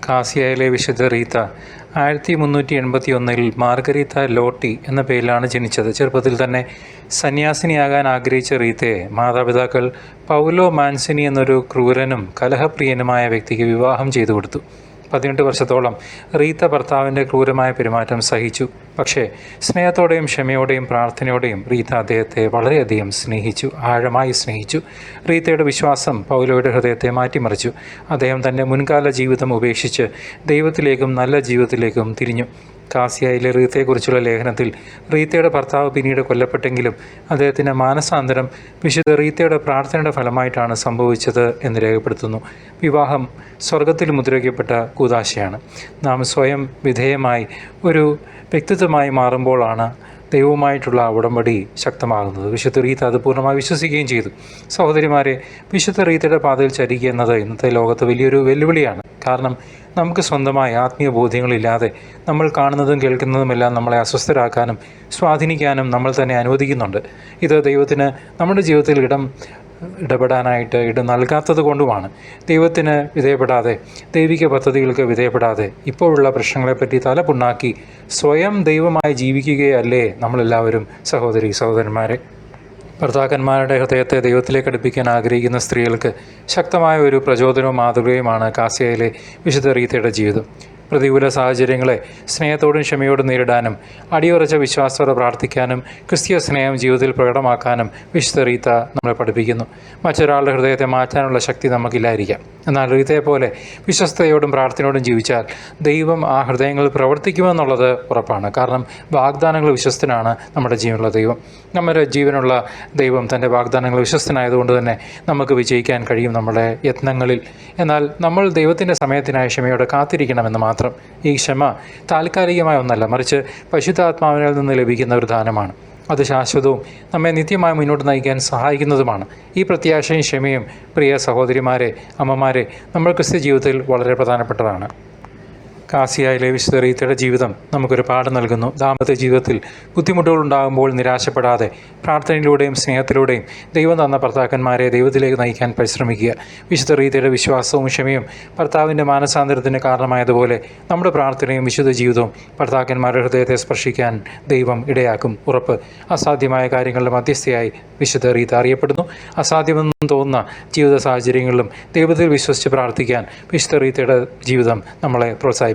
കാസിയയിലെ വിശുദ്ധ റീത്ത 1381 മാർഗരീത്ത ലോട്ടി എന്ന പേരിലാണ് ജനിച്ചത്. ചെറുപ്പത്തിൽ തന്നെ സന്യാസിനിയാകാൻ ആഗ്രഹിച്ച റീത്തയെ മാതാപിതാക്കൾ പൗലോ മാൻസിനി എന്നൊരു ക്രൂരനും കലഹപ്രിയനുമായ വ്യക്തിക്ക് വിവാഹം ചെയ്തു കൊടുത്തു. 18 വർഷത്തോളം റീത്ത ഭർത്താവിൻ്റെ ക്രൂരമായ പെരുമാറ്റം സഹിച്ചു. പക്ഷേ സ്നേഹത്തോടെയും ക്ഷമയോടെയും പ്രാർത്ഥനയോടെയും റീത്ത അദ്ദേഹത്തെ വളരെയധികം ആഴമായി സ്നേഹിച്ചു. റീത്തയുടെ വിശ്വാസം പൗലോയുടെ ഹൃദയത്തെ മാറ്റിമറിച്ചു. അദ്ദേഹം തൻ്റെ മുൻകാല ജീവിതം ഉപേക്ഷിച്ച് ദൈവത്തിലേക്കും നല്ല ജീവിതത്തിലേക്കും തിരിഞ്ഞു. കാസിയയിലെ റീത്തയെക്കുറിച്ചുള്ള ലേഖനത്തിൽ റീത്തയുടെ ഭർത്താവ് പിന്നീട് കൊല്ലപ്പെട്ടെങ്കിലും അദ്ദേഹത്തിൻ്റെ മാനസാന്തരം വിശുദ്ധ റീത്തയുടെ പ്രാർത്ഥനയുടെ ഫലമായിട്ടാണ് സംഭവിച്ചത് എന്ന് രേഖപ്പെടുത്തുന്നു. വിവാഹം സ്വർഗത്തിൽ മുദ്രയ്ക്കപ്പെട്ട കൂദാശയാണ്. നാം സ്വയം വിധേയമായി ഒരു വ്യക്തിത്വമായി മാറുമ്പോഴാണ് ദൈവവുമായിട്ടുള്ള ഉടമ്പടി ശക്തമാകുന്നത്. വിശുദ്ധ റീത്ത അത് പൂർണ്ണമായി വിശ്വസിക്കുകയും ചെയ്തു. സഹോദരിമാരെ, വിശുദ്ധ റീത്തയുടെ പാതയിൽ ചരിക്കുക എന്നത് ഇന്നത്തെ ലോകത്ത് വലിയൊരു വെല്ലുവിളിയാണ്. കാരണം നമുക്ക് സ്വന്തമായ ആത്മീയ ബോധ്യങ്ങളില്ലാതെ നമ്മൾ കാണുന്നതും കേൾക്കുന്നതുമെല്ലാം നമ്മളെ അസ്വസ്ഥരാക്കാനും സ്വാധീനിക്കാനും നമ്മൾ തന്നെ അനുവദിക്കുന്നുണ്ട്. ഇത് ദൈവത്തിന് നമ്മുടെ ജീവിതത്തിൽ ഇടപെടാനായിട്ട് നൽകാത്തത് കൊണ്ടുമാണ്. ദൈവത്തിന് വിധേയപ്പെടാതെ, ദൈവിക പദ്ധതികൾക്ക് വിധേയപ്പെടാതെ ഇപ്പോഴുള്ള പ്രശ്നങ്ങളെപ്പറ്റി തലപുണ്ണാക്കി സ്വയം ദൈവമായി ജീവിക്കുകയല്ലേ നമ്മളെല്ലാവരും സഹോദരന്മാരെ. ഭർത്താക്കന്മാരുടെ ഹൃദയത്തെ ദൈവത്തിലേക്ക് അടുപ്പിക്കാൻ ആഗ്രഹിക്കുന്ന സ്ത്രീകൾക്ക് ശക്തമായ ഒരു പ്രചോദനവും മാതൃകയുമാണ് കാസിയയിലെ വിശുദ്ധ റീത്തയുടെ ജീവിതം. പ്രതികൂല സാഹചര്യങ്ങളെ സ്നേഹത്തോടും ക്ഷമയോടും നേരിടാനും അടിയുറച്ച വിശ്വാസത്തോടെ പ്രാർത്ഥിക്കാനും ക്രിസ്തീയ സ്നേഹം ജീവിതത്തിൽ പ്രകടമാക്കാനും വിശുദ്ധ റീത്ത നമ്മളെ പഠിപ്പിക്കുന്നു. മറ്റൊരാളുടെ ഹൃദയത്തെ മാറ്റാനുള്ള ശക്തി നമുക്കില്ലായിരിക്കാം. എന്നാൽ റീത്തയെപ്പോലെ വിശ്വസ്തയോടും പ്രാർത്ഥനയോടും ജീവിച്ചാൽ ദൈവം ആ ഹൃദയങ്ങളിൽ പ്രവർത്തിക്കുമെന്നുള്ളത് ഉറപ്പാണ്. കാരണം വാഗ്ദാനങ്ങൾ വിശ്വസ്തനാണ് നമ്മുടെ ജീവനുള്ള ദൈവം. നമ്മുടെ ജീവനുള്ള ദൈവം തൻ്റെ വാഗ്ദാനങ്ങൾ വിശ്വസ്തനായതുകൊണ്ട് തന്നെ നമുക്ക് വിജയിക്കാൻ കഴിയും നമ്മുടെ യത്നങ്ങളിൽ. എന്നാൽ നമ്മൾ ദൈവത്തിൻ്റെ സമയത്തിനായി ക്ഷമയോടെ കാത്തിരിക്കണമെന്ന് മാത്രം. ഈ ക്ഷമ താൽക്കാലികമായ ഒന്നല്ല, മറിച്ച് പരിശുദ്ധാത്മാവിനിൽ നിന്ന് ലഭിക്കുന്ന ഒരു ദാനമാണ്. അത് ശാശ്വതവും നമ്മെ നിത്യമായി മുന്നോട്ട് നയിക്കാൻ സഹായിക്കുന്നതുമാണ്. ഈ പ്രത്യാശയും ക്ഷമയും പ്രിയ സഹോദരിമാരെ, അമ്മമാരെ, നമ്മൾ ക്രിസ്ത്യ ജീവിതത്തിൽ വളരെ പ്രധാനപ്പെട്ടതാണ്. കാസിയയിലെ വിശുദ്ധ റീത്തയുടെ ജീവിതം നമുക്കൊരു പാഠം നൽകുന്നു. ദാമ്പത്യ ജീവിതത്തിൽ ബുദ്ധിമുട്ടുകളുണ്ടാകുമ്പോൾ നിരാശപ്പെടാതെ പ്രാർത്ഥനയിലൂടെയും സ്നേഹത്തിലൂടെയും ദൈവം തന്ന ഭർത്താക്കന്മാരെ ദൈവത്തിലേക്ക് നയിക്കാൻ പരിശ്രമിക്കുക. വിശുദ്ധ റീത്തയുടെ വിശ്വാസവും ക്ഷമയും ഭർത്താവിൻ്റെ മാനസാന്തരത്തിന് കാരണമായതുപോലെ നമ്മുടെ പ്രാർത്ഥനയും വിശുദ്ധ ജീവിതവും ഭർത്താക്കന്മാരുടെ ഹൃദയത്തെ സ്പർശിക്കാൻ ദൈവം ഇടയാക്കും. ഉറപ്പ്. അസാധ്യമായ കാര്യങ്ങളുടെ മധ്യസ്ഥയായി വിശുദ്ധ റീത്ത അറിയപ്പെടുന്നു. അസാധ്യമെന്ന് തോന്നുന്ന ജീവിത സാഹചര്യങ്ങളിലും ദൈവത്തിൽ വിശ്വസിച്ച് പ്രാർത്ഥിക്കാൻ വിശുദ്ധ റീത്തയുടെ ജീവിതം നമ്മളെ പ്രോത്സാഹിപ്പിക്കട്ടെ.